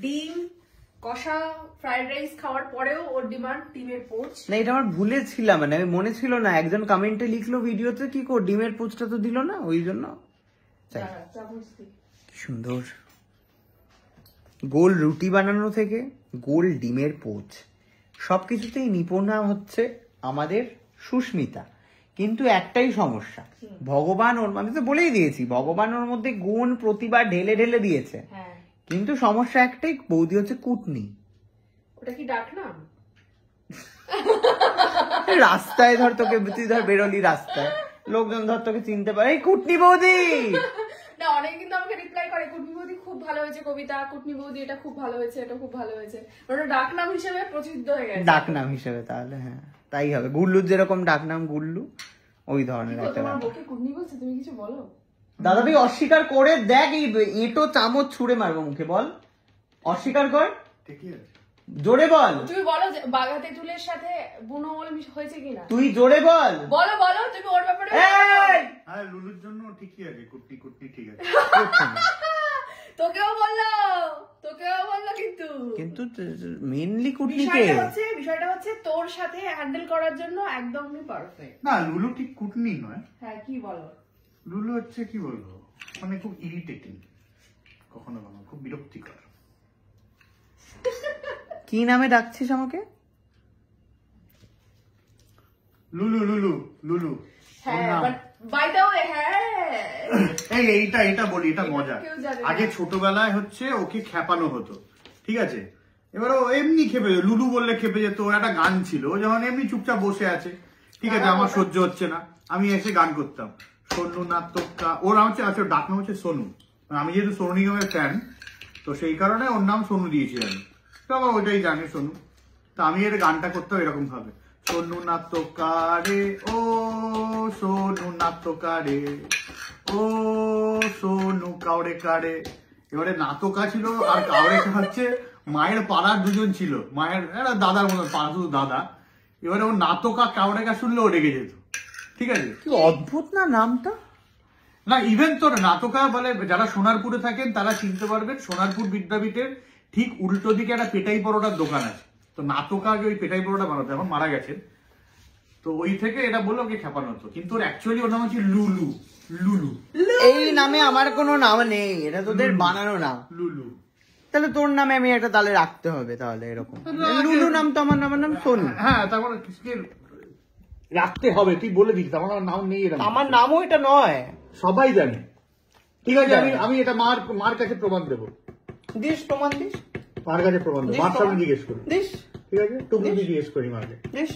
ডিম কষা fried rice খাওয়ার পরেও ওর ডিমান্ড ডিমের পোচ। না এটা আমার ভুলেছিলাম, মানে আমি মনে ছিল না, একজন কমেন্টে লিখলো ভিডিওতে কি কো ডিমের পোচটা তো দিল না, ওই জন্য। সুন্দর গোল রুটি বানানো থেকে গোল ডিমের পোচ, সবকিছুতেই নিপুণা হচ্ছে আমাদের সুস্মিতা। কিন্তু একটাই সমস্যা, ভগবান ওর, আমি তো বলেই দিয়েছি ভগবান ওর মধ্যে গুণ প্রতিভা ঢেলে ঢেলে দিয়েছে, কিন্তু সমস্যা একটাই, বৌদি হচ্ছে কুটনি। ওটা কি ডাক নাম? রাস্তায় ধর তোকে, তুই ধর বেরোলি রাস্তায়, লোকজন ধর তোকে চিনতে পারে, এই কুটনি বৌদি। না অনেক কিন্তু আমাকে রিপ্লাই করে কুটনি বৌদি খুব ভালো হয়েছে কবিতা, কুটনি বৌদি এটা খুব ভালো হয়েছে, এটা খুব ভালো হয়েছে, ওটা ডাক নাম হিসেবে প্রসিদ্ধ হয়ে গেছে। ডাক নাম হিসেবে তাহলে হ্যাঁ তাই হবে, গুল্লুর যেরকম ডাক নাম গুল্লু, ওই ধরনের একটা তোমার বউকে কুটনি বলছে, তুমি কিছু বলো। দাদা ভাই অস্বীকার করে দেখ, এই এঁটো চামচ ছুঁড়ে মারবো মুখে, বল অস্বীকার কর, ঠিকই আছে, জোরে বল। তুমি বলো যে বাগাতে চুলের সাথে বুনো ওল হয়েছে কিনা, তুই জোরে বল, বলো বলো তুমি ওর ব্যাপারে। হ্যাঁ লুলুর জন্য ঠিকই আছে, কুটনি কুটনি ঠিক আছে। তোকেও বললো কিন্তু মেইনলি কুটনিকে, বিষয়টা হচ্ছে তোর সাথে হ্যান্ডেল করার জন্য একদমই পারফেক্ট। না লুলু ঠিক কুটনি নয়। হ্যাঁ কি বলো, লুলু হচ্ছে কি বলবো, মানে খুব ইরিটেটিং, কখনো কখনো খুব বিরক্তিকর। কি নামে ডাকছিস আমাকে? লুলু লুলু লুলু। এইটা বলি, এটা মজা। আগে ছোটবেলায় হচ্ছে ওকে খেপানো হতো, ঠিক আছে, এবার ও এমনি খেপে, লুলু বললে খেপে যেত। ওর একটা গান ছিল, ও যখন এমনি চুপচাপ বসে আছে, ঠিক আছে, আমার সহ্য হচ্ছে না, আমি এসে গান করতাম, সোনু নাট্যকা, ওর হচ্ছে আচ্ছা ডাক নাম হচ্ছে সোনু, আমি যেহেতু সোনু নিগমের ফ্যান, তো সেই কারণে ওর নাম সোনু দিয়েছি আমি, তো আমার ওইটাই জানে সোনু। তো আমি এর গানটা করতাম এরকম ভাবে, সোনু নাট্যকারে ও সোনু নাট্যকারে ও সোনু কাউরে কারে। এবারে নাটকা ছিল আর কাউরে হচ্ছে মায়ের পাড়ার দুজন ছিল, মায়ের দাদার মতো পাড়া, শুধু দাদা। এবারে ও নাটকা কাউরেকা শুনলে ও রেগে যেত, ঠিক আছে। কি অদ্ভুত না নামটা। না ইভেন তোর নাটকা বলে, যারা সোনারপুরে থাকেন তারা চিনতে পারবেন, সোনারপুর বিদ্যাপীঠের ঠিক উল্টো দিকে একটা পেটাই পরোটার দোকান আছে, তো নাটকা আগে ওই পেটাই পরোটা বানাতো, এখন মারা গেছেন, তো ওই থেকে এটা বললো ওকে খেপানো হতো, কিন্তু ওর অ্যাকচুয়ালি ওর নাম হচ্ছে লুলু। লুলু এই নামে আমার কোনো নাম নেই, এটা তোদের বানানো নাম। লুলু, তাহলে তোর নামে আমি একটা তাহলে রাখতে হবে, তাহলে এরকম লুলু নাম তো আমার নাম সোনু। হ্যাঁ তারপর রাখতে হবে, তুই বলে দিস, আমার নাম নেই এরকম। আমার নামও এটা নয়, সবাই জানে, ঠিক আছে। আমি এটা মার কাছে প্রমাণ দেবো। দিস প্রমাণ দিস, মার কাছে প্রমাণ দেবো, মার সামনে জিজ্ঞেস করি, দিস, ঠিক আছে, টুকু জিজ্ঞেস করি মাকে, দিস।